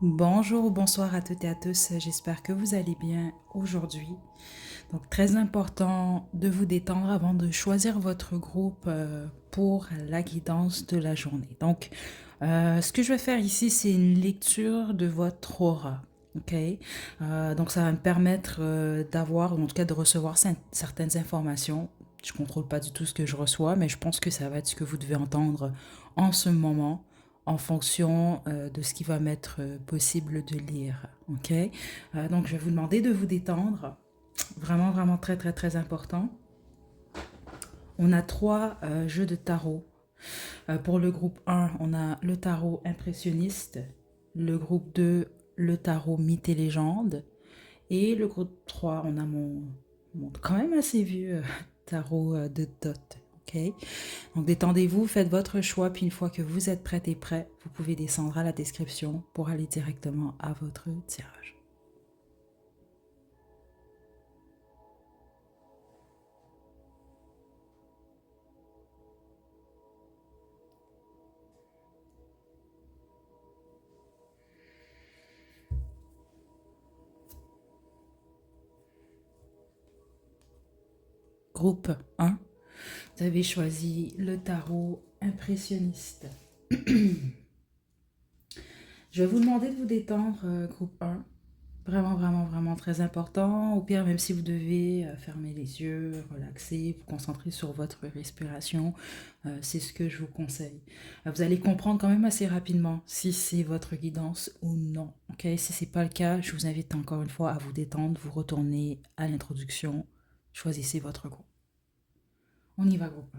Bonjour ou bonsoir à toutes et à tous, j'espère que vous allez bien aujourd'hui. Donc très important de vous détendre avant de choisir votre groupe pour la guidance de la journée. Donc ce que je vais faire ici, c'est une lecture de votre aura. Ok, donc ça va me permettre d'avoir, ou en tout cas de recevoir certaines informations. Je ne contrôle pas du tout ce que je reçois, mais je pense que ça va être ce que vous devez entendre en ce moment en fonction de ce qui va m'être possible de lire. Ok, donc je vais vous demander de vous détendre. Vraiment, vraiment très, très, très important. On a trois jeux de tarot. Pour le groupe 1, on a le tarot impressionniste. Le groupe 2, le tarot mythe et légende. Et le groupe 3, on a mon quand même assez vieux tarot de dot. Ok. Donc détendez-vous, faites votre choix, puis une fois que vous êtes prête et prêt, vous pouvez descendre à la description pour aller directement à votre tirage. Groupe 1, vous avez choisi le tarot impressionniste. Je vais vous demander de vous détendre, groupe 1. Vraiment, vraiment, vraiment très important. Au pire, même si vous devez fermer les yeux, relaxer, vous concentrer sur votre respiration, c'est ce que je vous conseille. Vous allez comprendre quand même assez rapidement si c'est votre guidance ou non. Ok, si c'est pas le cas, je vous invite encore une fois à vous détendre, vous retourner à l'introduction, choisissez votre groupe. On y va, groupe 1.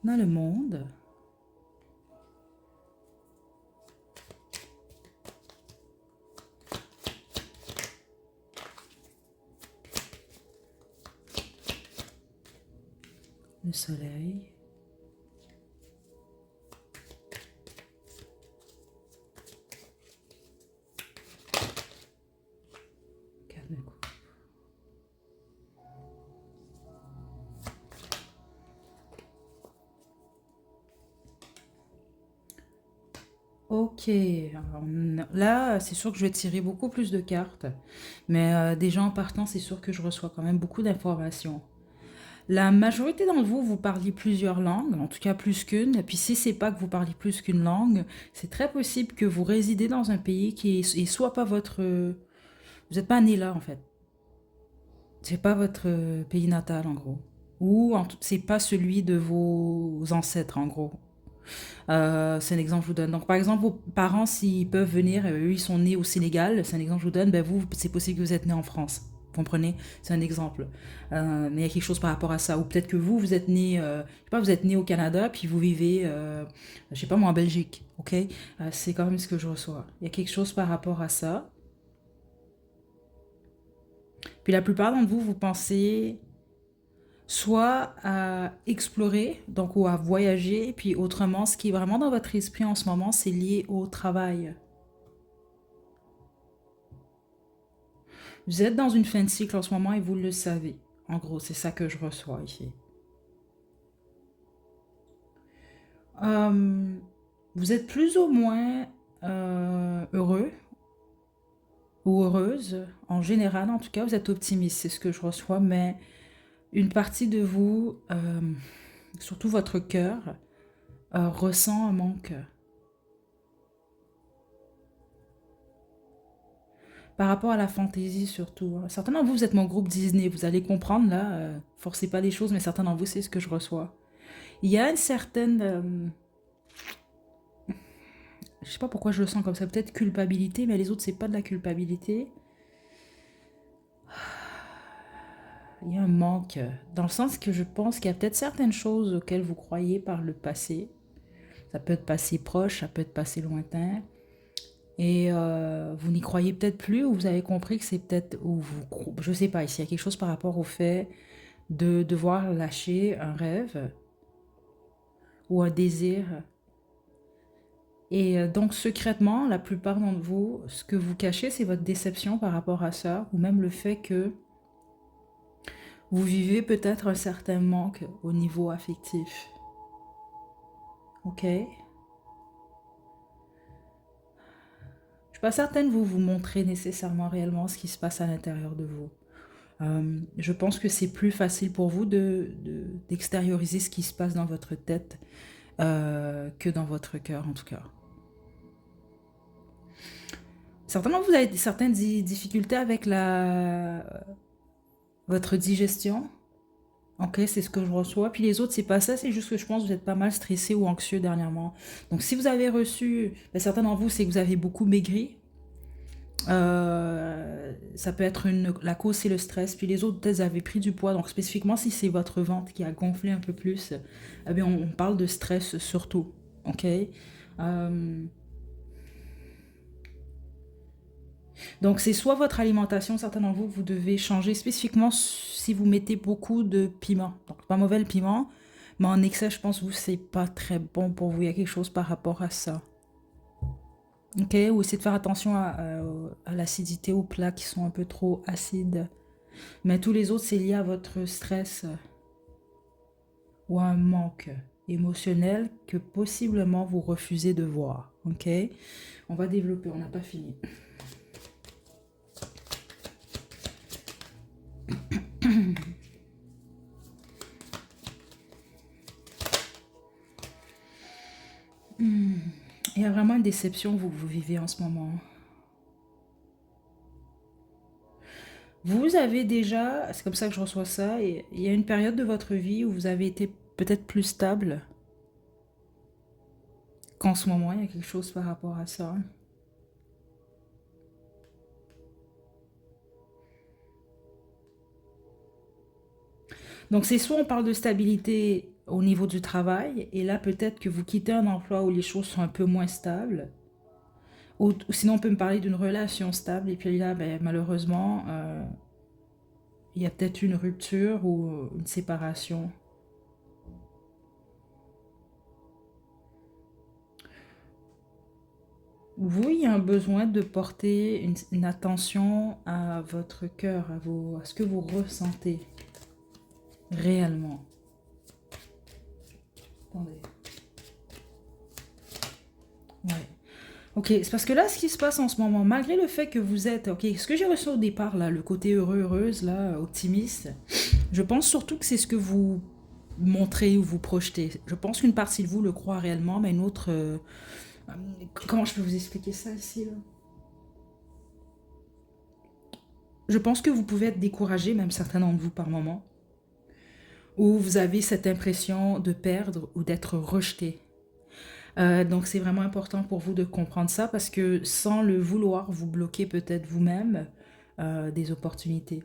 On a le monde. Le soleil. Calme-vous. Ok, alors, là c'est sûr que je vais tirer beaucoup plus de cartes, mais déjà en partant c'est sûr que je reçois quand même beaucoup d'informations. La majorité d'entre vous, vous parlez plusieurs langues, en tout cas plus qu'une, et puis si c'est pas que vous parlez plus qu'une langue, c'est très possible que vous résidez dans un pays qui est soit pas votre... Vous n'êtes pas né là en fait, c'est pas votre pays natal en gros, ou c'est pas celui de vos ancêtres en gros. C'est un exemple que je vous donne. Donc, par exemple, vos parents, s'ils peuvent venir, eux, ils sont nés au Sénégal, c'est un exemple que je vous donne, ben vous, c'est possible que vous êtes né en France. Vous comprenez? C'est un exemple. Mais il y a quelque chose par rapport à ça. Ou peut-être que vous, vous êtes né, je sais pas, vous êtes né au Canada, puis vous vivez, je sais pas moi, en Belgique. Ok? C'est quand même ce que je reçois. Il y a quelque chose par rapport à ça. Puis la plupart d'entre vous, vous pensez soit à explorer, donc ou à voyager, puis autrement, ce qui est vraiment dans votre esprit en ce moment, c'est lié au travail. Vous êtes dans une fin de cycle en ce moment et vous le savez. En gros, c'est ça que je reçois ici. Euh, Vous êtes plus ou moins heureux ou heureuse. En général, en tout cas, vous êtes optimiste, c'est ce que je reçois, mais une partie de vous, surtout votre cœur, ressent un manque. Par rapport à la fantaisie surtout. Certains d'entre vous, vous êtes mon groupe Disney, vous allez comprendre là, forcez pas les choses, mais certains d'entre vous, c'est ce que je reçois. Il y a une certaine, je sais pas pourquoi je le sens comme ça, peut-être culpabilité, mais les autres, c'est pas de la culpabilité. Il y a un manque, dans le sens que je pense qu'il y a peut-être certaines choses auxquelles vous croyez par le passé. Ça peut être passé proche, ça peut être passé lointain. Et vous n'y croyez peut-être plus, ou vous avez compris que c'est peut-être, ou vous, je sais pas, ici il y a quelque chose par rapport au fait de devoir lâcher un rêve ou un désir. Et donc secrètement, la plupart d'entre vous, ce que vous cachez, c'est votre déception par rapport à ça, ou même le fait que Vous vivez peut-être un certain manque au niveau affectif. Ok? Je suis pas certaine vous vous montrez nécessairement réellement ce qui se passe à l'intérieur de vous. Je pense que c'est plus facile pour vous d'extérioriser ce qui se passe dans votre tête que dans votre cœur en tout cas. Certainement vous avez certaines difficultés avec votre digestion. Ok, c'est ce que je reçois. Puis les autres, c'est pas ça, c'est juste que je pense que vous êtes pas mal stressé ou anxieux dernièrement. Donc si vous avez reçu, ben, certains d'entre vous, c'est que vous avez beaucoup maigri. Ça peut être la cause, c'est le stress. Puis les autres, peut-être, vous avez pris du poids. Donc spécifiquement, si c'est votre ventre qui a gonflé un peu plus, eh bien, on parle de stress surtout. Ok. Donc c'est soit votre alimentation, certains d'entre vous, vous devez changer spécifiquement si vous mettez beaucoup de piment. Donc pas mauvais le piment, mais en excès, je pense que vous, c'est pas très bon pour vous. Il y a quelque chose par rapport à ça. Ok, ou essayez de faire attention à l'acidité, aux plats qui sont un peu trop acides. Mais tous les autres, c'est lié à votre stress ou à un manque émotionnel que possiblement vous refusez de voir. Ok, on va développer, on n'a pas fini. Il y a vraiment une déception que vous vivez en ce moment. Vous avez déjà, c'est comme ça que je reçois ça, et il y a une période de votre vie où vous avez été peut-être plus stable qu'en ce moment, il y a quelque chose par rapport à ça. Donc c'est soit on parle de stabilité au niveau du travail, et là peut-être que vous quittez un emploi où les choses sont un peu moins stables, ou sinon on peut me parler d'une relation stable, et puis là ben, malheureusement il y a peut-être une rupture ou une séparation. Vous, il y a un besoin de porter une attention à votre cœur, à ce que vous ressentez réellement. Attendez. Ouais. Ok, c'est parce que là, ce qui se passe en ce moment, malgré le fait que vous êtes, ok, ce que j'ai reçu au départ, là, le côté heureux, heureuse, là, optimiste, je pense surtout que c'est ce que vous montrez ou vous projetez. Je pense qu'une partie de vous le croit réellement, mais une autre... comment je peux vous expliquer ça ici, là? Je pense que vous pouvez être découragé, même certains d'entre vous par moment, où vous avez cette impression de perdre ou d'être rejeté. Donc c'est vraiment important pour vous de comprendre ça parce que sans le vouloir, vous bloquez peut-être vous-même des opportunités.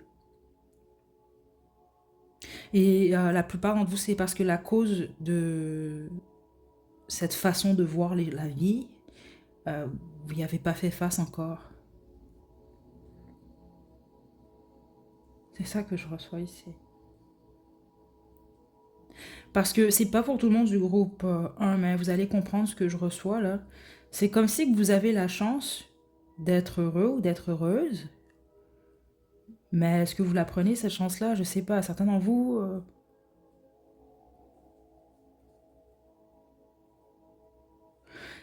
Et la plupart d'entre vous, c'est parce que la cause de cette façon de voir la vie, vous n'y avez pas fait face encore. C'est ça que je reçois ici. Parce que c'est pas pour tout le monde du groupe 1, mais vous allez comprendre ce que je reçois là. C'est comme si que vous avez la chance d'être heureux ou d'être heureuse. Mais est-ce que vous la prenez cette chance-là? Je sais pas. Certains d'entre vous,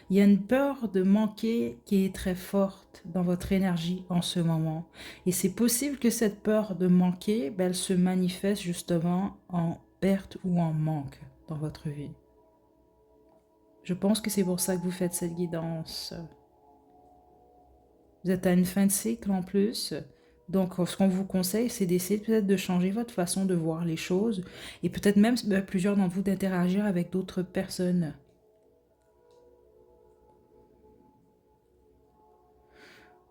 il y a une peur de manquer qui est très forte dans votre énergie en ce moment. Et c'est possible que cette peur de manquer, ben, elle se manifeste justement en perte ou en manque dans votre vie. Je pense que c'est pour ça que vous faites cette guidance. Vous êtes à une fin de cycle en plus. Donc, ce qu'on vous conseille, c'est d'essayer peut-être de changer votre façon de voir les choses et peut-être même plusieurs d'entre vous d'interagir avec d'autres personnes.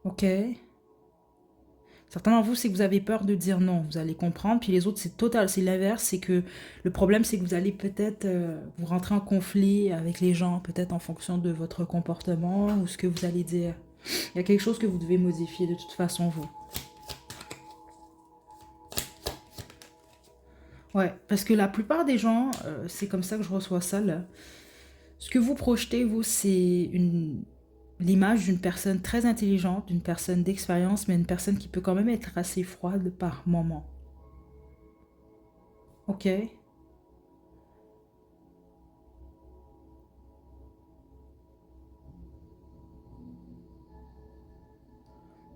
Ok? Certains d'entre vous, c'est que vous avez peur de dire non, vous allez comprendre. Puis les autres, c'est total, c'est l'inverse. C'est que le problème, c'est que vous allez peut-être vous rentrer en conflit avec les gens, peut-être en fonction de votre comportement ou ce que vous allez dire. Il y a quelque chose que vous devez modifier de toute façon, vous. Ouais, parce que la plupart des gens, c'est comme ça que je reçois ça, là. Ce que vous projetez, vous, c'est l'image d'une personne très intelligente, d'une personne d'expérience, mais une personne qui peut quand même être assez froide par moment. Ok.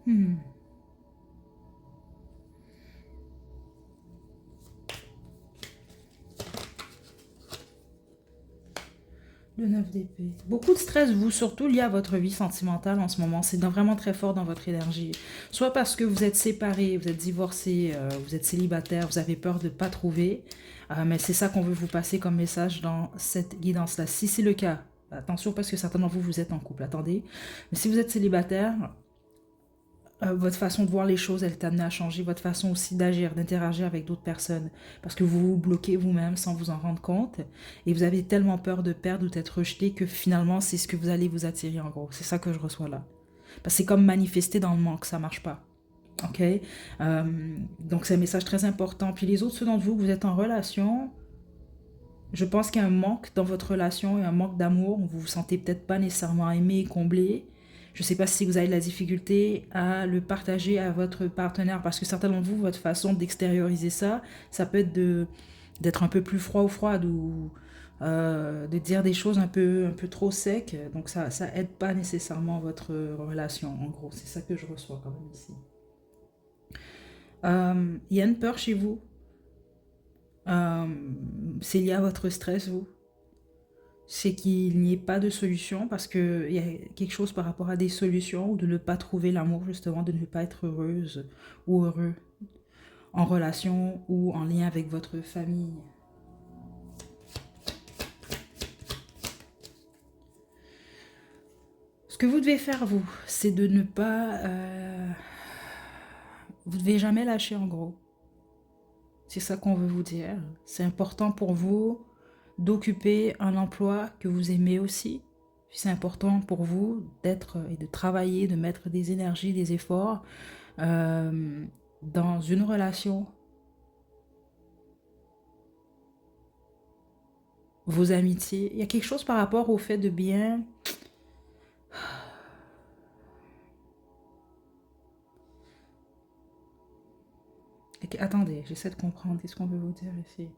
Hmm. Le 9 d'épée. Beaucoup de stress, vous, surtout lié à votre vie sentimentale en ce moment. C'est vraiment très fort dans votre énergie. Soit parce que vous êtes séparé, vous êtes divorcé, vous êtes célibataire, vous avez peur de ne pas trouver. Mais c'est ça qu'on veut vous passer comme message dans cette guidance-là. Si c'est le cas, attention parce que certains d'entre vous, vous êtes en couple, attendez. Mais si vous êtes célibataire, votre façon de voir les choses, elle est amenée à changer. Votre façon aussi d'agir, d'interagir avec d'autres personnes. Parce que vous vous bloquez vous-même sans vous en rendre compte. Et vous avez tellement peur de perdre ou d'être rejeté que finalement, c'est ce que vous allez vous attirer en gros. C'est ça que je reçois là. Parce que c'est comme manifester dans le manque, ça marche pas. Ok. Donc c'est un message très important. Puis les autres, ceux d'entre vous, vous êtes en relation, je pense qu'il y a un manque dans votre relation et un manque d'amour. Vous vous sentez peut-être pas nécessairement aimé et comblé. Je ne sais pas si vous avez de la difficulté à le partager à votre partenaire parce que certains d'entre vous, votre façon d'extérioriser ça, ça peut être d'être un peu plus froid ou froide ou de dire des choses un peu trop secs. Donc ça aide pas nécessairement votre relation. En gros, c'est ça que je reçois quand même ici. Il y a une peur chez vous. Euh, c'est lié à votre stress, vous. C'est qu'il n'y ait pas de solution parce qu'il y a quelque chose par rapport à des solutions ou de ne pas trouver l'amour, justement, de ne pas être heureuse ou heureux en relation ou en lien avec votre famille. Ce que vous devez faire, vous, c'est de ne pas... vous ne devez jamais lâcher, en gros. C'est ça qu'on veut vous dire. C'est important pour vous d'occuper un emploi que vous aimez aussi. C'est important pour vous d'être et de travailler, de mettre des énergies, des efforts euh, dans une relation, vos amitiés. Il y a quelque chose par rapport au fait de bien... Attendez, j'essaie de comprendre. Qu'est-ce qu'on veut vous dire ici?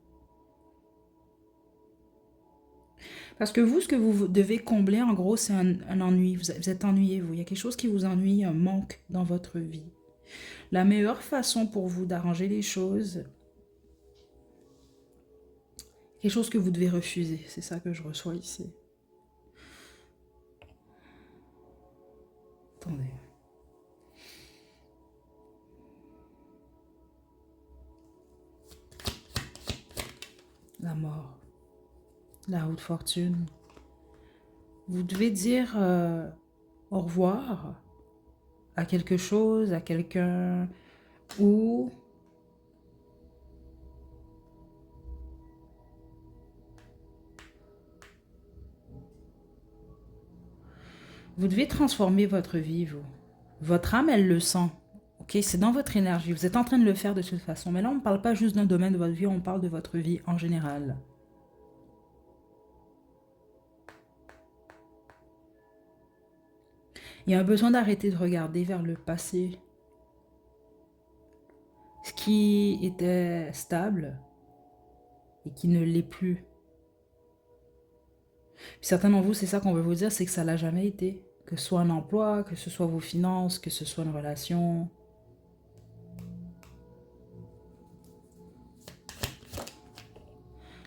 Parce que vous, ce que vous devez combler, en gros, c'est un ennui. Vous êtes ennuyé, vous. Il y a quelque chose qui vous ennuie, un manque dans votre vie. La meilleure façon pour vous d'arranger les choses, quelque chose que vous devez refuser. C'est ça que je reçois ici. Attendez. La mort. La haute fortune. Vous devez dire au revoir à quelque chose, à quelqu'un, ou vous devez transformer votre vie, vous. Votre âme, elle le sent. Ok, c'est dans votre énergie. Vous êtes en train de le faire de toute façon. Mais là, on ne parle pas juste d'un domaine de votre vie, on parle de votre vie en général. Il y a un besoin d'arrêter de regarder vers le passé. Ce qui était stable et qui ne l'est plus. Puis certains d'entre vous, c'est ça qu'on veut vous dire, c'est que ça l'a jamais été. Que ce soit un emploi, que ce soit vos finances, que ce soit une relation.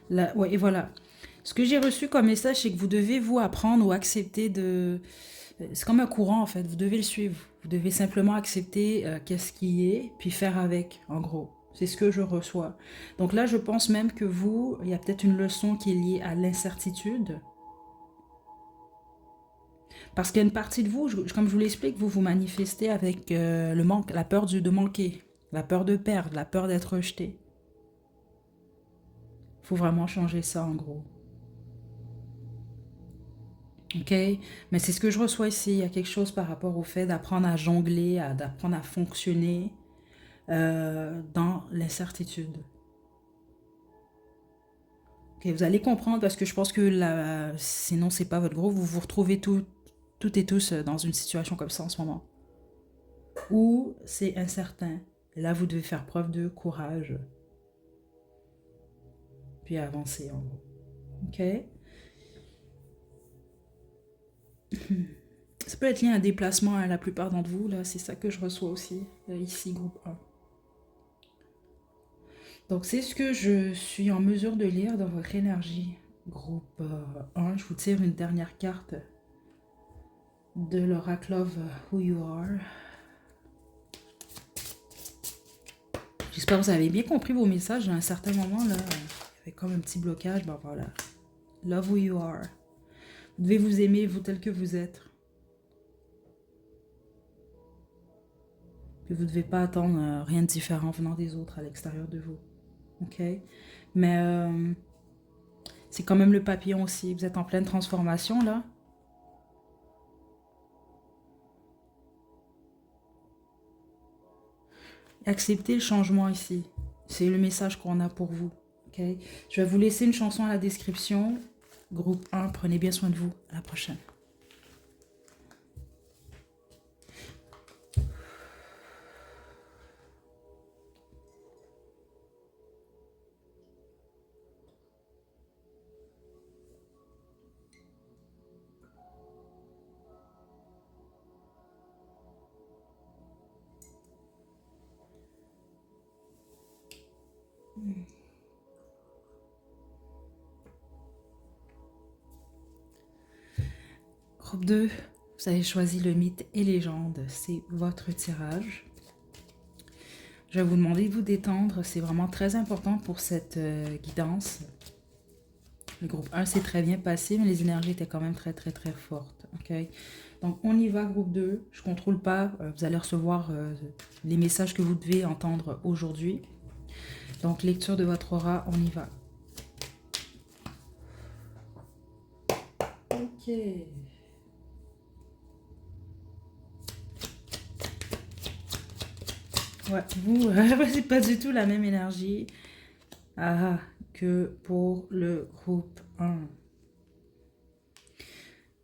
Là, ouais, et voilà. Ce que j'ai reçu comme message, c'est que vous devez vous apprendre ou accepter de... C'est comme un courant en fait, vous devez le suivre. Vous devez simplement accepter qu'est-ce qui est, puis faire avec, en gros. C'est ce que je reçois. Donc là, je pense même que vous, il y a peut-être une leçon qui est liée à l'incertitude. Parce qu'il y a une partie de vous, comme je vous l'explique, vous vous manifestez avec le manque, la peur de manquer, la peur de perdre, la peur d'être rejeté. Il faut vraiment changer ça en gros. Ok, mais c'est ce que je reçois ici. Il y a quelque chose par rapport au fait d'apprendre à jongler, d'apprendre à fonctionner dans l'incertitude. Ok, vous allez comprendre parce que je pense que sinon c'est pas votre groupe. Vous vous retrouvez toutes et tous dans une situation comme ça en ce moment où c'est incertain. Et là, vous devez faire preuve de courage. puis avancer en gros. Ok? Ça peut être lié à un déplacement à la plupart d'entre vous, là, c'est ça que je reçois aussi, ici, groupe 1. Donc, c'est ce que je suis en mesure de lire dans votre énergie. Groupe 1, je vous tire une dernière carte de l'Oracle of Who You Are. J'espère que vous avez bien compris vos messages. À un certain moment, là, il y avait comme un petit blocage. Ben voilà. Love who you are. Vous devez vous aimer, vous, tel que vous êtes. Puis vous ne devez pas attendre rien de différent venant des autres à l'extérieur de vous. Ok? Mais c'est quand même le papillon aussi. Vous êtes en pleine transformation, là. Acceptez le changement ici. C'est le message qu'on a pour vous. Okay? Je vais vous laisser une chanson à la description. Groupe 1, prenez bien soin de vous. À la prochaine. Groupe 2, vous avez choisi le mythe et légende. C'est votre tirage. Je vais vous demander de vous détendre. C'est vraiment très important pour cette guidance. Le groupe 1 s'est très bien passé, mais les énergies étaient quand même très fortes. Okay? Donc, on y va, groupe 2. Je ne contrôle pas. Vous allez recevoir les messages que vous devez entendre aujourd'hui. Donc, lecture de votre aura, on y va. Ok. Ouais, vous, c'est pas du tout la même énergie que pour le groupe 1.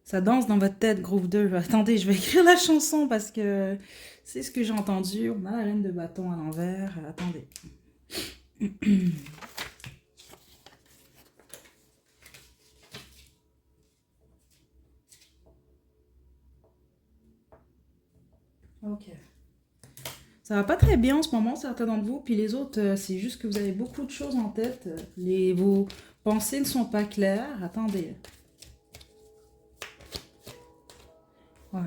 Ça danse dans votre tête, groupe 2. Attendez, je vais écrire la chanson parce que c'est ce que j'ai entendu. On a la reine de bâton à l'envers. Attendez. Ok. Ça va pas très bien en ce moment, certains d'entre vous. Puis les autres, c'est juste que vous avez beaucoup de choses en tête. Vos pensées ne sont pas claires. Attendez. Ouais.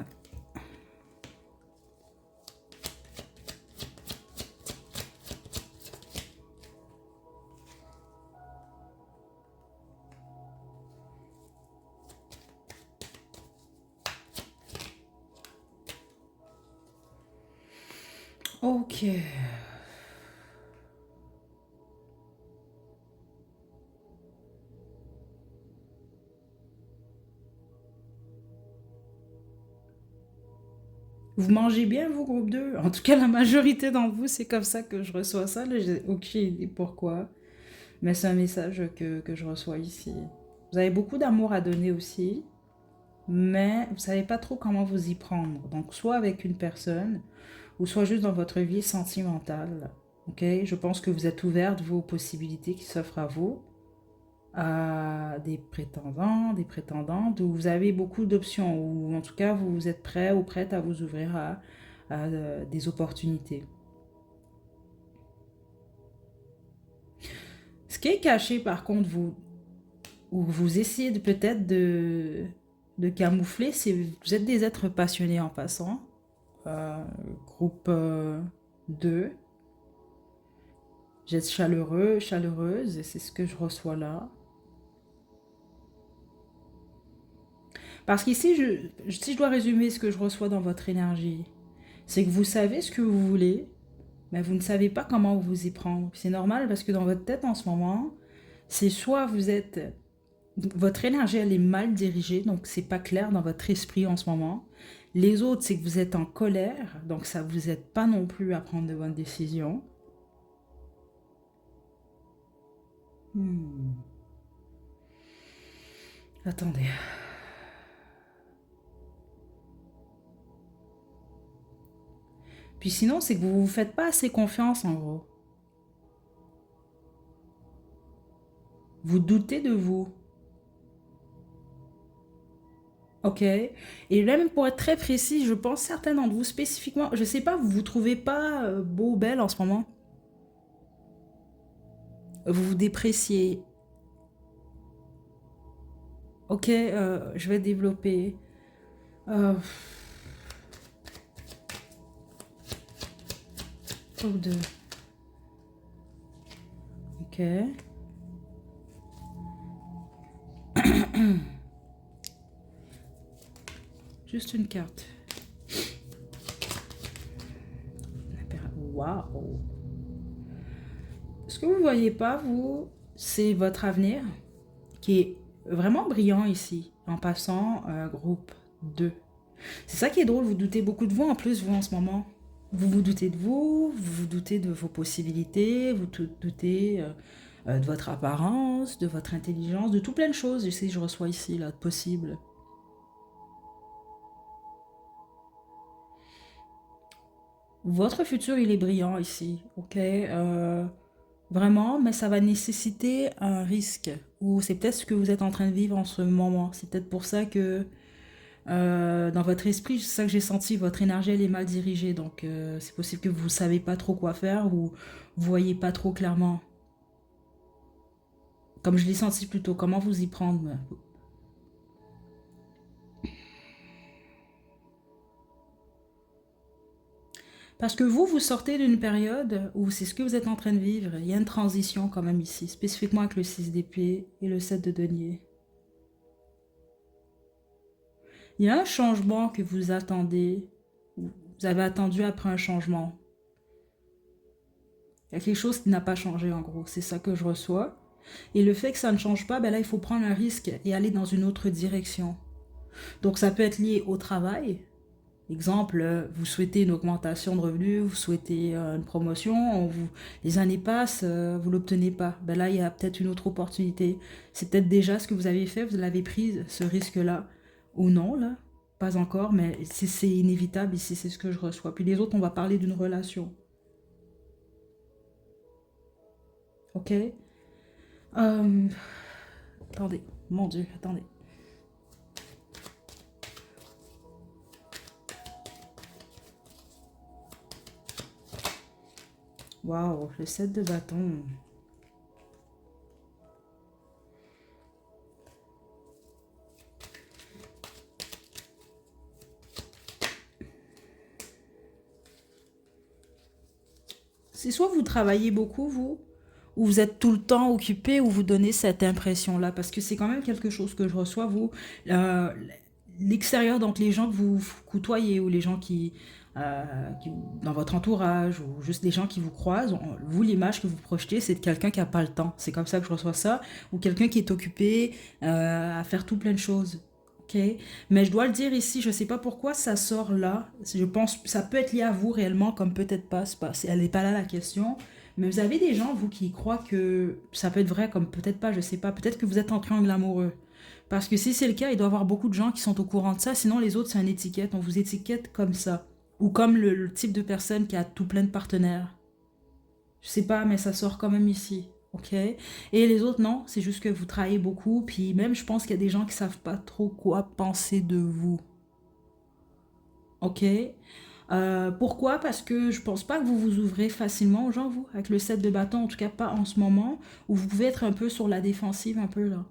Ok. Vous mangez bien, vous, groupe 2? En tout cas, la majorité d'entre vous, c'est comme ça que je reçois ça. J'ai aucune idée pourquoi. Mais c'est un message que je reçois ici. Vous avez beaucoup d'amour à donner aussi, mais vous ne savez pas trop comment vous y prendre. Donc, soit avec une personne, ou soit juste dans votre vie sentimentale. Ok? Je pense que vous êtes ouverte aux possibilités qui s'offrent à vous, à des prétendants, des prétendantes, où vous avez beaucoup d'options, ou en tout cas, vous êtes prêt ou prête à vous ouvrir à des opportunités. Ce qui est caché, par contre, vous essayez peut-être de camoufler, c'est vous êtes des êtres passionnés en passant. Groupe 2. Vous êtes chaleureux, chaleureuse, et c'est ce que je reçois là. Parce qu'ici, si je dois résumer ce que je reçois dans votre énergie, c'est que vous savez ce que vous voulez, mais vous ne savez pas comment vous y prendre. C'est normal parce que dans votre tête en ce moment, c'est soit vous êtes... Votre énergie, elle est mal dirigée, donc c'est pas clair dans votre esprit en ce moment. Les autres, c'est que vous êtes en colère, donc ça vous aide pas non plus à prendre de bonnes décisions. Attendez. Puis sinon, c'est que vous vous faites pas assez confiance en gros. Vous doutez de vous. Ok. Et même pour être très précis, je pense certains d'entre vous spécifiquement, je sais pas, vous vous trouvez pas beau ou belle en ce moment. Vous vous dépréciez. Ok, je vais développer. Euh, ou deux. Ok. Juste une carte. Waouh. Ce que vous voyez pas, vous, c'est votre avenir qui est vraiment brillant ici, en passant groupe 2. C'est ça qui est drôle, vous doutez beaucoup de vous en plus, vous, en ce moment. Vous vous doutez de vous vous doutez de vos possibilités, vous doutez de votre apparence, de votre intelligence, de tout plein de choses, je sais, je reçois ici, là, de possible. Votre futur, il est brillant ici, ok? Vraiment, mais ça va nécessiter un risque. Ou c'est peut-être ce que vous êtes en train de vivre en ce moment. C'est peut-être pour ça que dans votre esprit, c'est ça que j'ai senti, votre énergie, elle est mal dirigée. Donc, c'est possible que vous ne savez pas trop quoi faire ou vous voyez pas trop clairement. Comme je l'ai senti plus tôt, comment vous y prendre? Parce que vous sortez d'une période où c'est ce que vous êtes en train de vivre. Il y a une transition quand même ici, spécifiquement avec le 6 d'épée et le 7 de denier. Il y a un changement que vous attendez. Vous avez attendu après un changement. Il y a quelque chose qui n'a pas changé en gros. C'est ça que je reçois. Et le fait que ça ne change pas, ben là, il faut prendre un risque et aller dans une autre direction. Donc ça peut être lié au travail. Exemple, vous souhaitez une augmentation de revenus, vous souhaitez une promotion, les années passent, vous ne l'obtenez pas. Ben là, il y a peut-être une autre opportunité. C'est peut-être déjà ce que vous avez fait, vous l'avez pris, ce risque-là. Ou non, là. Pas encore, mais c'est inévitable ici, c'est ce que je reçois. Puis les autres, on va parler d'une relation. Ok? Euh, Attendez, mon Dieu, attendez. Waouh, le 7 de bâton. C'est soit vous travaillez beaucoup, vous, ou vous êtes tout le temps occupé, ou vous donnez cette impression-là, parce que c'est quand même quelque chose que je reçois, vous, euh, l'extérieur, donc les gens que vous côtoyez, ou les gens dans votre entourage, ou juste les gens qui vous croisent, vous, l'image que vous projetez, c'est de quelqu'un qui n'a pas le temps. C'est comme ça que je reçois ça, ou quelqu'un qui est occupé à faire tout plein de choses. Ok, mais je dois le dire ici, je sais pas pourquoi ça sort là. Je pense que ça peut être lié à vous réellement, comme peut-être pas. Elle n'est pas là la question. Mais vous avez des gens, vous, qui croient que ça peut être vrai, comme peut-être pas, je sais pas. Peut-être que vous êtes en triangle amoureux. Parce que si c'est le cas, il doit y avoir beaucoup de gens qui sont au courant de ça. Sinon, les autres, c'est une étiquette. On vous étiquette comme ça. Ou comme le type de personne qui a tout plein de partenaires. Je sais pas, mais ça sort quand même ici. Ok. Et les autres, non. C'est juste que vous travaillez beaucoup. Puis même, je pense qu'il y a des gens qui savent pas trop quoi penser de vous. Ok. Pourquoi? Parce que je pense pas que vous vous ouvrez facilement aux gens, vous, avec le 7 de bâton, en tout cas pas en ce moment, où vous pouvez être un peu sur la défensive, un peu là.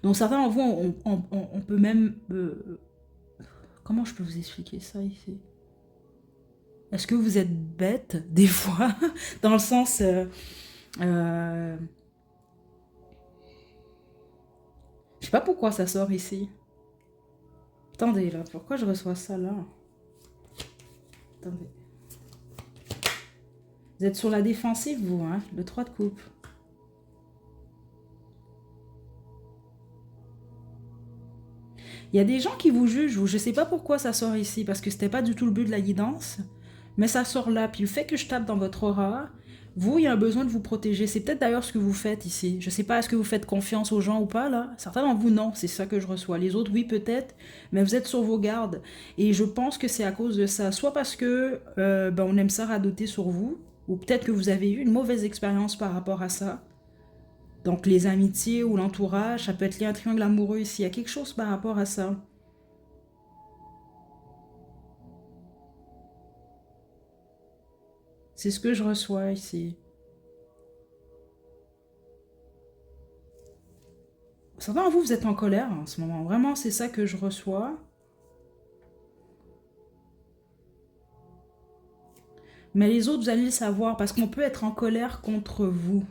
Donc certains d'entre vous, on peut même... comment je peux vous expliquer ça ici? Est-ce que vous êtes bête, des fois, dans le sens... euh, je sais pas pourquoi ça sort ici. Attendez, là, pourquoi je reçois ça, là? Attendez. Vous êtes sur la défensive, vous, hein? Le 3 de coupe. Il y a des gens qui vous jugent, ou je sais pas pourquoi ça sort ici, parce que c'était pas du tout le but de la guidance, mais ça sort là. Puis le fait que je tape dans votre aura, vous, il y a un besoin de vous protéger. C'est peut-être d'ailleurs ce que vous faites ici. Je sais pas, est-ce que vous faites confiance aux gens ou pas, là? Certains d'entre vous, non, c'est ça que je reçois. Les autres, oui, peut-être, mais vous êtes sur vos gardes. Et je pense que c'est à cause de ça. Soit parce que on aime ça radoter sur vous, Ou peut-être que vous avez eu une mauvaise expérience par rapport à ça. Donc les amitiés ou l'entourage, ça peut être lié à un triangle amoureux ici. Il y a quelque chose par rapport à ça. C'est ce que je reçois ici. Certains d'entre vous, vous êtes en colère en ce moment. Vraiment, c'est ça que je reçois. Mais les autres, vous allez le savoir parce qu'on peut être en colère contre vous.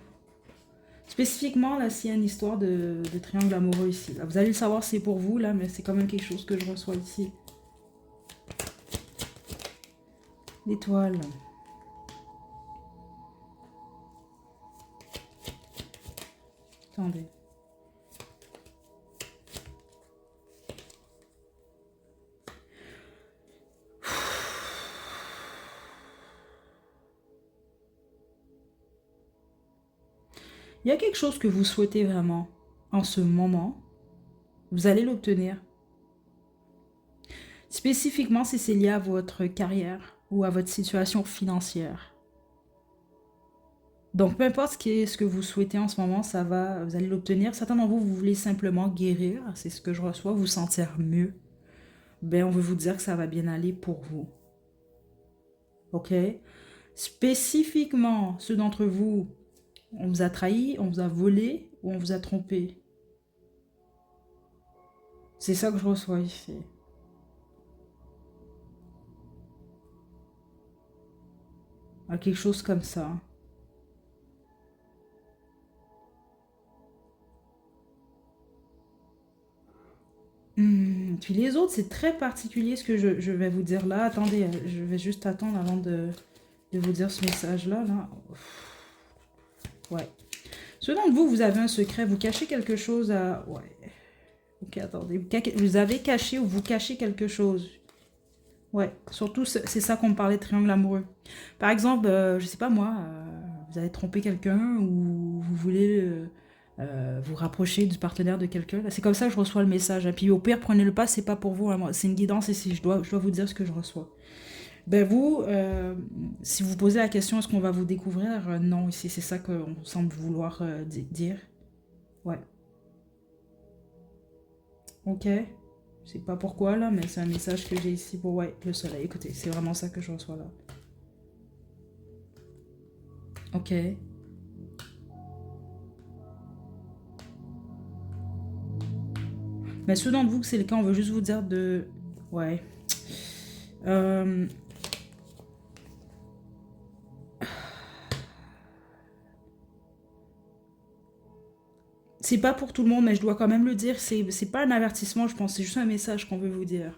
Spécifiquement, là, s'il y a une histoire de triangle amoureux ici. Là, vous allez le savoir, c'est pour vous, là, mais c'est quand même quelque chose que je reçois ici. L'étoile. Attendez. Il y a quelque chose que vous souhaitez vraiment en ce moment. Vous allez l'obtenir. Spécifiquement si c'est lié à votre carrière ou à votre situation financière. Donc, peu importe ce que vous souhaitez en ce moment, ça va, vous allez l'obtenir. Certains d'entre vous, vous voulez simplement guérir, c'est ce que je reçois, vous sentir mieux. Ben, on veut vous dire que ça va bien aller pour vous. OK? Spécifiquement, ceux d'entre vous, on vous a trahi, on vous a volé ou on vous a trompé. C'est ça que je reçois ici. Quelque chose comme ça. Puis les autres, c'est très particulier ce que je vais vous dire là. Attendez, je vais juste attendre avant de vous dire ce message-là. Là. Ouais. Ceux d'entre vous, vous avez un secret, vous cachez quelque chose à... Ouais. Ok, attendez. Vous avez caché ou vous cachez quelque chose. Ouais, surtout, c'est ça qu'on me parlait de triangle amoureux. Par exemple, je sais pas moi, vous avez trompé quelqu'un ou vous voulez vous rapprocher du partenaire de quelqu'un. C'est comme ça que je reçois le message. Et puis au pire, prenez le pas, c'est pas pour vous. Hein, c'est une guidance ici. Je dois vous dire ce que je reçois. Ben vous, si vous posez la question, est-ce qu'on va vous découvrir? Non, ici, c'est ça qu'on semble vouloir dire. Ouais. Ok. Je sais pas pourquoi là, mais c'est un message que j'ai ici pour ouais, le soleil. Écoutez, c'est vraiment ça que je reçois là. Ok. Mais ceux d'entre vous que c'est le cas, on veut juste vous dire de... Ouais. Euh... C'est pas pour tout le monde, mais je dois quand même le dire. C'est pas un avertissement, je pense. C'est juste un message qu'on veut vous dire.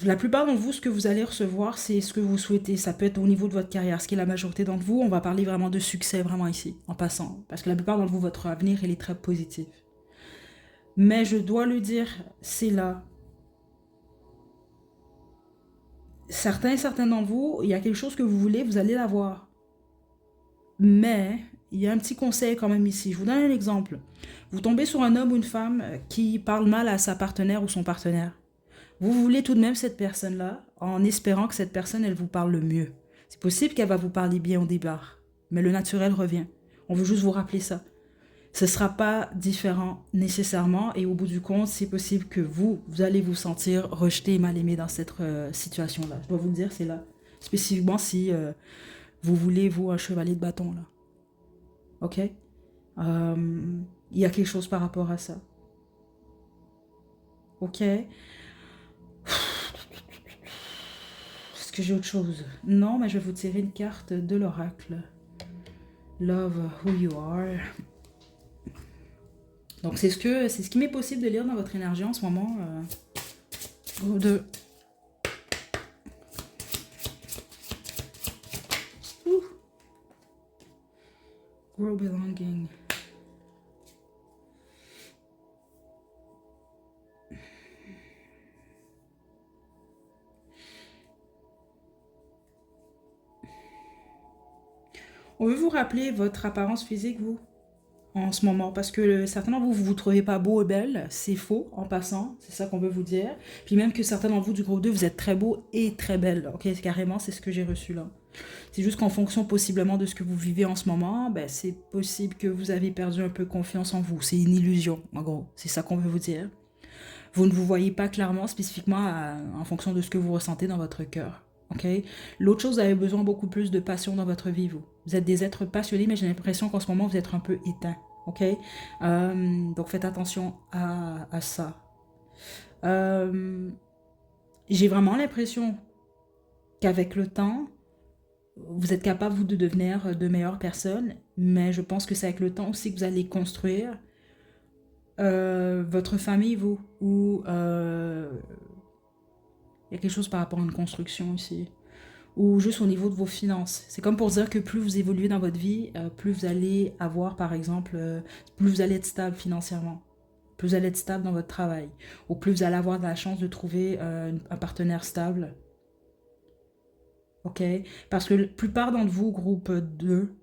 La plupart d'entre vous, ce que vous allez recevoir, c'est ce que vous souhaitez. Ça peut être au niveau de votre carrière. Ce qui est la majorité d'entre vous, on va parler vraiment de succès, vraiment ici, en passant. Parce que la plupart d'entre vous, votre avenir, il est très positif. Mais je dois le dire, c'est là. Certains et certains d'entre vous, il y a quelque chose que vous voulez, vous allez l'avoir. Mais il y a un petit conseil quand même ici. Je vous donne un exemple. Vous tombez sur un homme ou une femme qui parle mal à sa partenaire ou son partenaire. Vous voulez tout de même cette personne-là en espérant que cette personne, elle vous parle le mieux. C'est possible qu'elle va vous parler bien au départ, mais le naturel revient. On veut juste vous rappeler ça. Ce ne sera pas différent nécessairement et au bout du compte, c'est possible que vous allez vous sentir rejeté et mal aimé dans cette situation-là. Je dois vous le dire, c'est là. Spécifiquement si vous voulez, vous, un chevalier de bâton, là. Ok? Il y a quelque chose par rapport à ça. Ok? Est-ce que j'ai autre chose? Non, mais je vais vous tirer une carte de l'oracle. Love who you are. Donc c'est ce qui m'est possible de lire dans votre énergie en ce moment. De... Grow belonging. On veut vous rappeler votre apparence physique, vous. en ce moment parce que certains d'entre vous, vous vous trouvez pas beau et belle, c'est faux en passant, c'est ça qu'on veut vous dire. Puis même que certains d'entre vous du groupe 2, vous êtes très beau et très belle, ok, carrément, c'est ce que j'ai reçu là. C'est juste qu'en fonction possiblement de ce que vous vivez en ce moment, ben, c'est possible que vous avez perdu un peu confiance en vous. C'est une illusion, en gros. C'est ça qu'on veut vous dire. Vous ne vous voyez pas clairement, spécifiquement en fonction de ce que vous ressentez dans votre cœur. Ok. L'autre chose, vous avez besoin beaucoup plus de passion dans votre vie, vous. Vous êtes des êtres passionnés, mais j'ai l'impression qu'en ce moment, vous êtes un peu éteints. Ok. Donc faites attention à ça. Euh, j'ai vraiment l'impression qu'avec le temps, vous êtes capable, vous, de devenir de meilleures personnes, mais je pense que c'est avec le temps aussi que vous allez construire votre famille, vous, ou il y a quelque chose par rapport à une construction ici, ou juste au niveau de vos finances. C'est comme pour dire que plus vous évoluez dans votre vie, plus vous allez avoir, par exemple, plus vous allez être stable financièrement, plus vous allez être stable dans votre travail, ou plus vous allez avoir de la chance de trouver un partenaire stable. Ok. Parce que la plupart d'entre vous, groupe 2,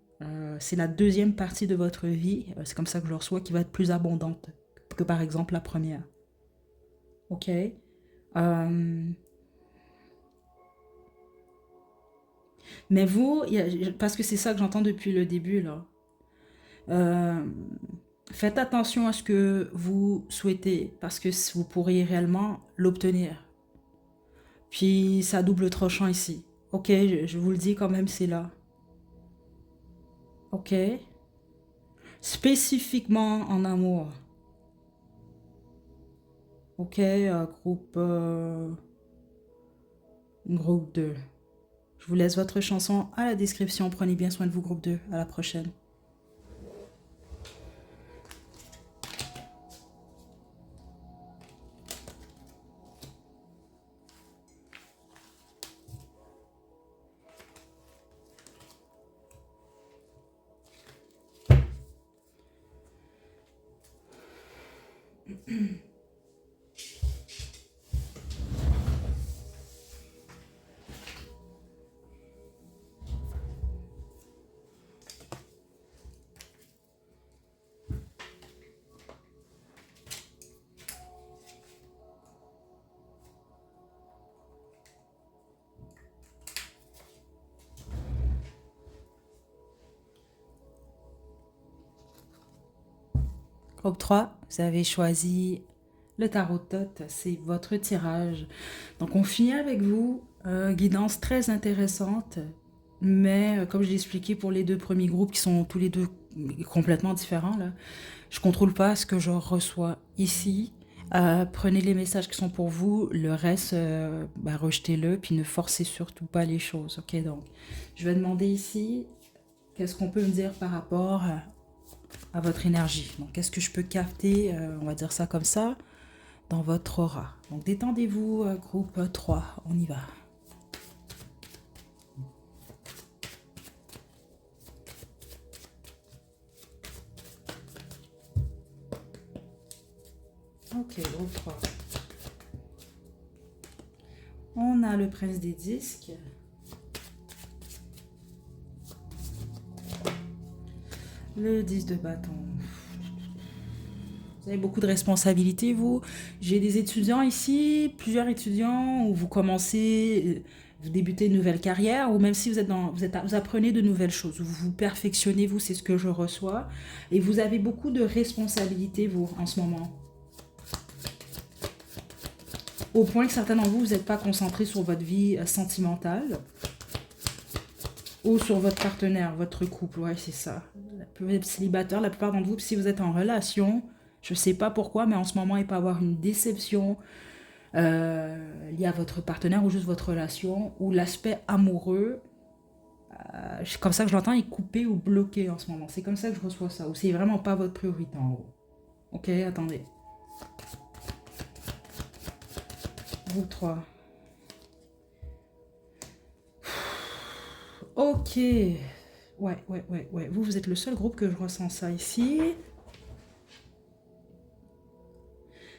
c'est la deuxième partie de votre vie, c'est comme ça que je le reçois, qui va être plus abondante que par exemple la première. Ok. Mais vous, parce que c'est ça que j'entends depuis le début, là. Euh, Faites attention à ce que vous souhaitez, parce que vous pourriez réellement l'obtenir. Puis ça double tranchant ici. Ok, je vous le dis quand même, c'est là. Ok. Spécifiquement en amour. Ok, groupe 2. Je vous laisse votre chanson à la description. Prenez bien soin de vous, groupe 2. À la prochaine. Groupe 3, vous avez choisi le tarot de Thoth, c'est votre tirage. Donc on finit avec vous, guidance très intéressante, mais comme je l'ai expliqué pour les deux premiers groupes qui sont tous les deux complètement différents, là, je ne contrôle pas ce que je reçois ici. Prenez les messages qui sont pour vous, le reste, rejetez-le, puis ne forcez surtout pas les choses. Ok, donc je vais demander ici, qu'est-ce qu'on peut me dire par rapport à votre énergie. Donc, qu'est-ce que je peux capter, on va dire ça comme ça, dans votre aura. Donc, détendez-vous, groupe 3, on y va. Ok, groupe 3. On a le prince des disques. Le 10 de bâton. Vous avez beaucoup de responsabilités, vous. J'ai des étudiants ici, plusieurs étudiants, où vous commencez, vous débutez une nouvelle carrière, ou même si vous apprenez de nouvelles choses, vous vous perfectionnez, vous, c'est ce que je reçois. Et vous avez beaucoup de responsabilités, vous, en ce moment. Au point que certains d'entre vous, vous n'êtes pas concentrés sur votre vie sentimentale ou sur votre partenaire, votre couple. Ouais, c'est ça. Vous êtes célibataire, la plupart d'entre vous, si vous êtes en relation, je ne sais pas pourquoi, mais en ce moment, il peut y avoir une déception liée à votre partenaire ou juste votre relation, ou l'aspect amoureux, comme ça que je l'entends, est coupé ou bloqué en ce moment. C'est comme ça que je reçois ça. Ou c'est vraiment pas votre priorité en gros. Ok, attendez. Groupe 3. Ok. Ouais. Vous êtes le seul groupe que je ressens ça ici.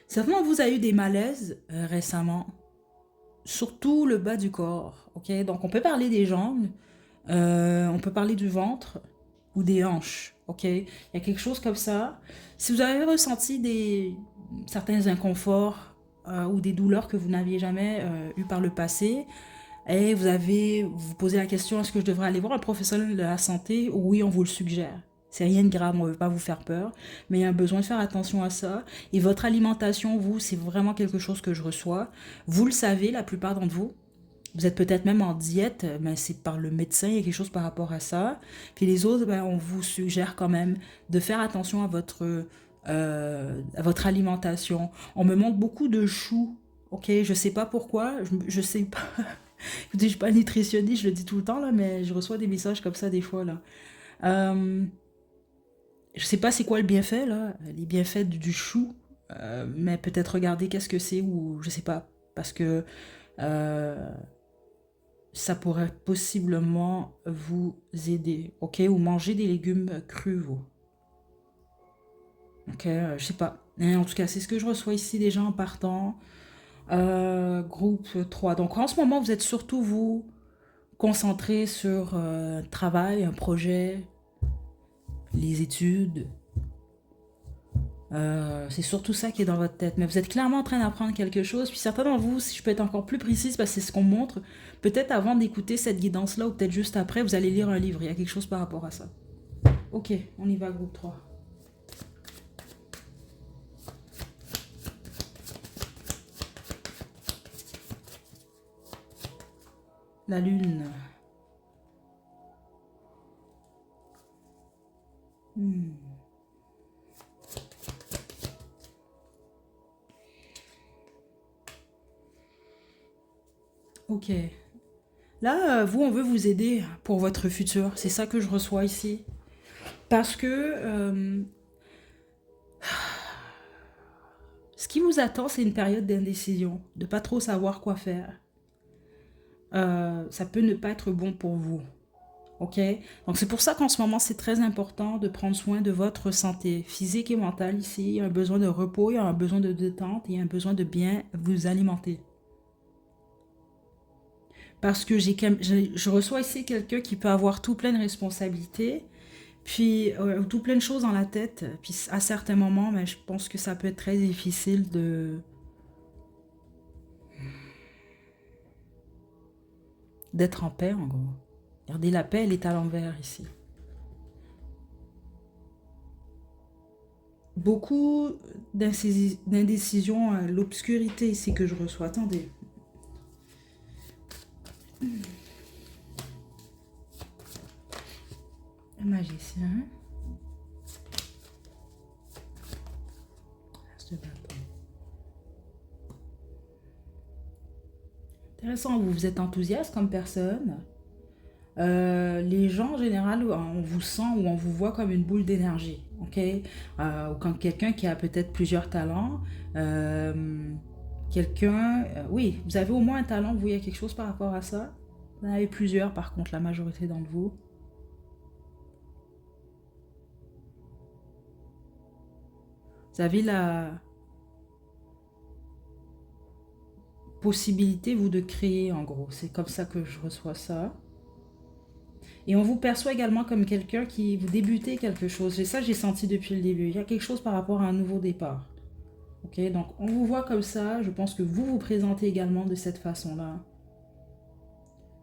Certainement, vous avez eu des malaises récemment. Surtout le bas du corps. Ok, donc on peut parler des jambes, on peut parler du ventre ou des hanches. ok? Il y a quelque chose comme ça. Si vous avez ressenti certains inconforts ou des douleurs que vous n'aviez jamais eu par le passé, et vous posez la question, est-ce que je devrais aller voir un professionnel de la santé? Oui, on vous le suggère. C'est rien de grave, on ne veut pas vous faire peur, mais il y a besoin de faire attention à ça. Et votre alimentation, vous, c'est vraiment quelque chose que je reçois. Vous le savez, la plupart d'entre vous. Vous êtes peut-être même en diète, mais c'est par le médecin, il y a quelque chose par rapport à ça. Puis les autres, ben, on vous suggère quand même de faire attention à votre alimentation. On me montre beaucoup de choux, ok? Je sais pas pourquoi, je sais pas. Je suis pas nutritionniste, je le dis tout le temps, là, mais je reçois des messages comme ça des fois, là. Euh, je sais pas c'est quoi le bienfait, là, les bienfaits du chou, mais peut-être regarder qu'est-ce que c'est ou je sais pas, parce que euh, ça pourrait possiblement vous aider, ok? Ou manger des légumes crus, vous. Ok, je sais pas. Mais en tout cas, c'est ce que je reçois ici déjà en partant. Groupe 3. Donc en ce moment, vous êtes surtout vous concentré sur un travail, un projet, les études. C'est surtout ça qui est dans votre tête. Mais vous êtes clairement en train d'apprendre quelque chose. Puis certains d'entre vous, si je peux être encore plus précise, parce que c'est ce qu'on montre, peut-être avant d'écouter cette guidance-là, ou peut-être juste après, vous allez lire un livre. Il y a quelque chose par rapport à ça. Ok, on y va, groupe 3. La lune. Hmm. Ok. Là, vous, on veut vous aider pour votre futur. C'est ça que je reçois ici. Parce que ce qui vous attend, c'est une période d'indécision, de pas trop savoir quoi faire. Ça peut ne pas être bon pour vous. Ok? Donc c'est pour ça qu'en ce moment, c'est très important de prendre soin de votre santé physique et mentale ici. Il y a un besoin de repos, il y a un besoin de détente, il y a un besoin de bien vous alimenter. Parce que je reçois ici quelqu'un qui peut avoir tout plein de responsabilités, puis tout plein de choses dans la tête. Puis à certains moments, mais je pense que ça peut être très difficile d'être en paix, en gros. Regardez, la paix, elle est à l'envers ici. Beaucoup d'indécision à l'obscurité ici que je reçois. Attendez. Le magicien. As de bâton. Intéressant, vous êtes enthousiaste comme personne. Les gens en général, on vous sent ou on vous voit comme une boule d'énergie, ok? Ou comme quelqu'un qui a peut-être plusieurs talents. Oui, vous avez au moins un talent, vous voyez quelque chose par rapport à ça. Vous en avez plusieurs, par contre, la majorité d'entre vous. Vous avez la possibilité, vous, de créer, en gros. C'est comme ça que je reçois ça. Et on vous perçoit également comme quelqu'un qui vous débutez quelque chose. Et ça, j'ai senti depuis le début. Il y a quelque chose par rapport à un nouveau départ. Ok, donc on vous voit comme ça. Je pense que vous vous présentez également de cette façon-là.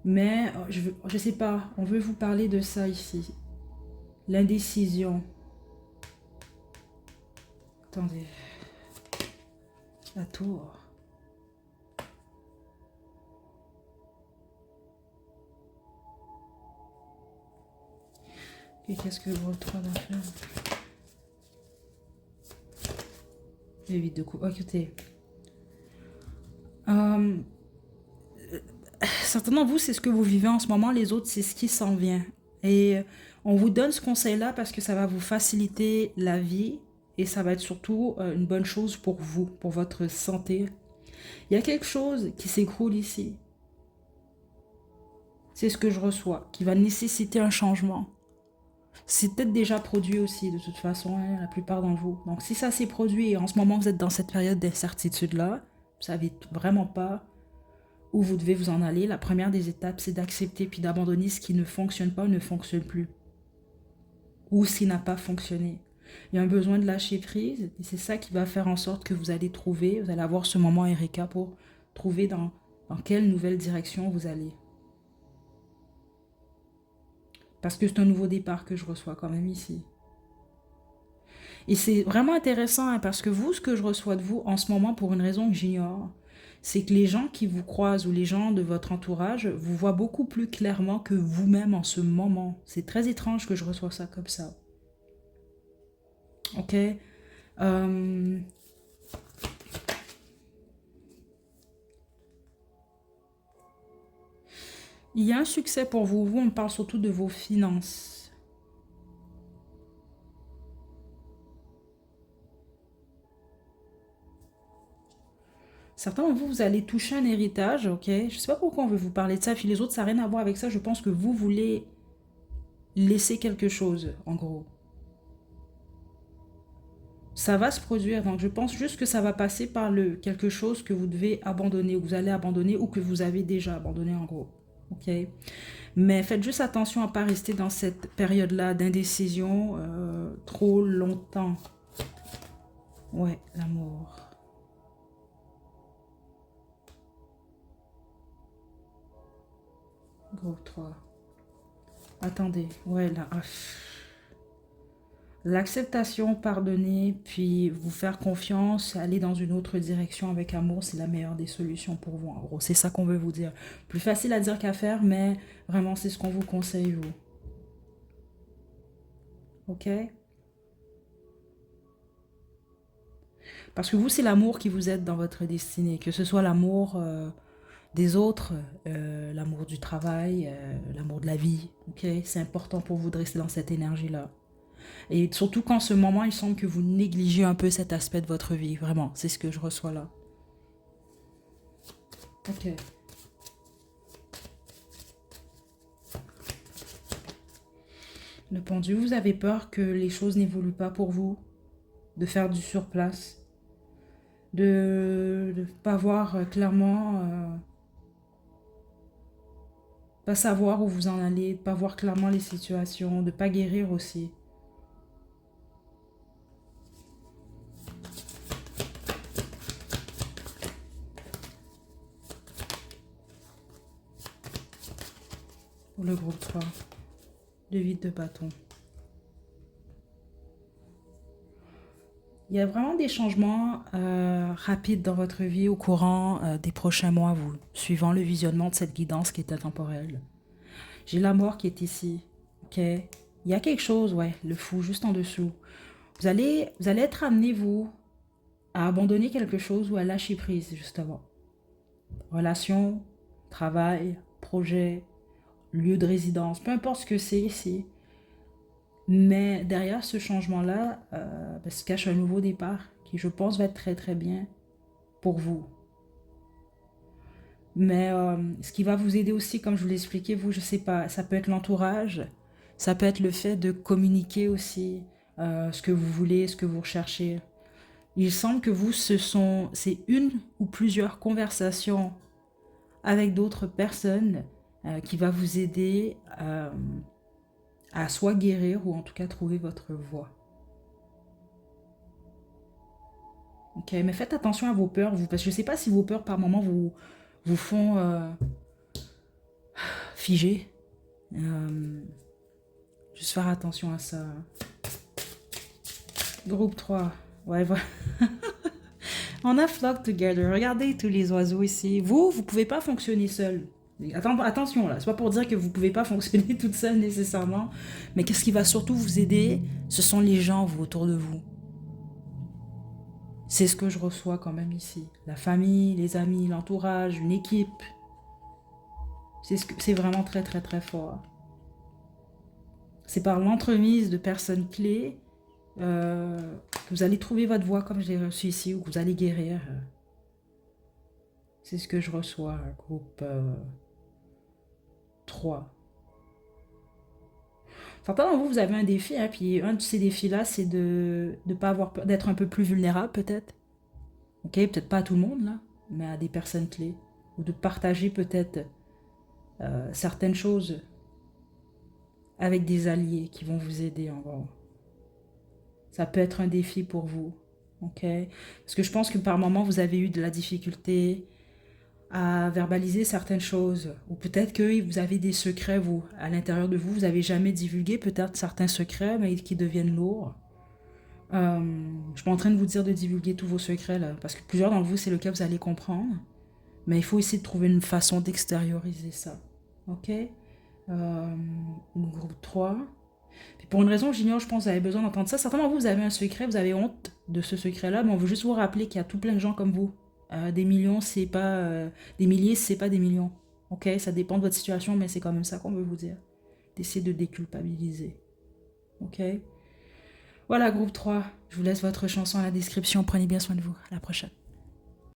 Mais je sais pas, on veut vous parler de ça ici. L'indécision. Attendez. La tour. Et qu'est-ce que le 3 doit faire? Le 8 de coupe. Écoutez. Euh, certainement, vous, c'est ce que vous vivez en ce moment. Les autres, c'est ce qui s'en vient. Et on vous donne ce conseil-là parce que ça va vous faciliter la vie. Et ça va être surtout une bonne chose pour vous, pour votre santé. Il y a quelque chose qui s'écroule ici. C'est ce que je reçois, qui va nécessiter un changement. C'est peut-être déjà produit aussi, de toute façon, hein, la plupart d'entre vous. Donc si ça s'est produit et en ce moment vous êtes dans cette période d'incertitude-là, vous savez vraiment pas où vous devez vous en aller, la première des étapes, c'est d'accepter puis d'abandonner ce qui ne fonctionne pas ou ne fonctionne plus. ou ce qui n'a pas fonctionné. Il y a un besoin de lâcher prise et c'est ça qui va faire en sorte que vous allez trouver, vous allez avoir ce moment Erika pour trouver dans quelle nouvelle direction vous allez. Parce que c'est un nouveau départ que je reçois quand même ici. Et c'est vraiment intéressant hein, parce que vous, ce que je reçois de vous en ce moment, pour une raison que j'ignore, c'est que les gens qui vous croisent ou les gens de votre entourage vous voient beaucoup plus clairement que vous-même en ce moment. C'est très étrange que je reçois ça comme ça. Ok. Euh, il y a un succès pour vous. Vous, on parle surtout de vos finances. Certains d'entre vous, vous allez toucher un héritage, ok? Je ne sais pas pourquoi on veut vous parler de ça, puis les autres, ça n'a rien à voir avec ça. Je pense que vous voulez laisser quelque chose, en gros. Ça va se produire, donc je pense juste que ça va passer par le quelque chose que vous devez abandonner, ou que vous allez abandonner, ou que vous avez déjà abandonné, en gros. Ok? Mais faites juste attention à ne pas rester dans cette période-là d'indécision trop longtemps. Ouais, l'amour. Groupe 3. Attendez, ouais, là. L'acceptation, pardonner, puis vous faire confiance, aller dans une autre direction avec amour, c'est la meilleure des solutions pour vous. En gros, c'est ça qu'on veut vous dire. Plus facile à dire qu'à faire, mais vraiment, c'est ce qu'on vous conseille, vous. Ok? Parce que vous, c'est l'amour qui vous aide dans votre destinée. Que ce soit l'amour des autres, l'amour du travail, l'amour de la vie. Ok? C'est important pour vous de rester dans cette énergie-là. Et surtout qu'en ce moment, il semble que vous négligez un peu cet aspect de votre vie. Vraiment, c'est ce que je reçois là. Ok. Le pendu, vous avez peur que les choses n'évoluent pas pour vous, de faire du surplace, de ne pas voir clairement, pas savoir où vous en allez, de pas voir clairement les situations, de pas guérir aussi. Pour le groupe 3, de vide de bâton. Il y a vraiment des changements rapides dans votre vie au courant des prochains mois, vous, suivant le visionnement de cette guidance qui est intemporelle. J'ai la mort qui est ici, ok? Il y a quelque chose, ouais, le fou, juste en dessous. Vous allez être amené, vous, à abandonner quelque chose ou à lâcher prise, justement. Relation, travail, projet, lieu de résidence, peu importe ce que c'est ici. Mais derrière ce changement-là, se cache un nouveau départ qui, je pense, va être très très bien pour vous. Mais ce qui va vous aider aussi, comme je vous l'ai expliqué, vous, je sais pas, ça peut être l'entourage, ça peut être le fait de communiquer aussi ce que vous voulez, ce que vous recherchez. Il semble que vous, c'est une ou plusieurs conversations avec d'autres personnes qui va vous aider à soit guérir ou en tout cas trouver votre voie. Ok, mais faites attention à vos peurs, vous, parce que je ne sais pas si vos peurs par moment vous font figer. Juste faire attention à ça. Groupe 3. Ouais, voilà. On a flock together. Regardez tous les oiseaux ici. Vous ne pouvez pas fonctionner seul. Attention là, c'est pas pour dire que vous pouvez pas fonctionner toute seule nécessairement, mais qu'est-ce qui va surtout vous aider, ce sont les gens vous, autour de vous. C'est ce que je reçois quand même ici. La famille, les amis, l'entourage, une équipe. C'est vraiment très très très fort. C'est par l'entremise de personnes clés que vous allez trouver votre voie comme je l'ai reçu ici, ou que vous allez guérir. C'est ce que je reçois, groupe 3. Certains d'entre vous, vous avez un défi, hein, puis un de ces défis-là, c'est de ne pas avoir peur, d'être un peu plus vulnérable peut-être. Ok, peut-être pas à tout le monde, là, mais à des personnes clés. Ou de partager peut-être certaines choses avec des alliés qui vont vous aider en gros. Ça peut être un défi pour vous, ok? Parce que je pense que par moment, vous avez eu de la difficulté à verbaliser certaines choses. Ou peut-être que vous avez des secrets, vous, à l'intérieur de vous. Vous n'avez jamais divulgué peut-être certains secrets, mais qui deviennent lourds. Je suis pas en train de vous dire de divulguer tous vos secrets, là. Parce que plusieurs d'entre vous, c'est le cas, vous allez comprendre. Mais il faut essayer de trouver une façon d'extérioriser ça. Ok? Groupe 3. Puis pour une raison que j'ignore, je pense que vous avez besoin d'entendre ça. Certainement, vous avez un secret, vous avez honte de ce secret-là, mais on veut juste vous rappeler qu'il y a tout plein de gens comme vous. Des millions, c'est pas... des milliers, c'est pas des millions. Ok? Ça dépend de votre situation, mais c'est quand même ça qu'on veut vous dire. D'essayer de déculpabiliser. Ok? Voilà, groupe 3. Je vous laisse votre chanson à la description. Prenez bien soin de vous. À la prochaine.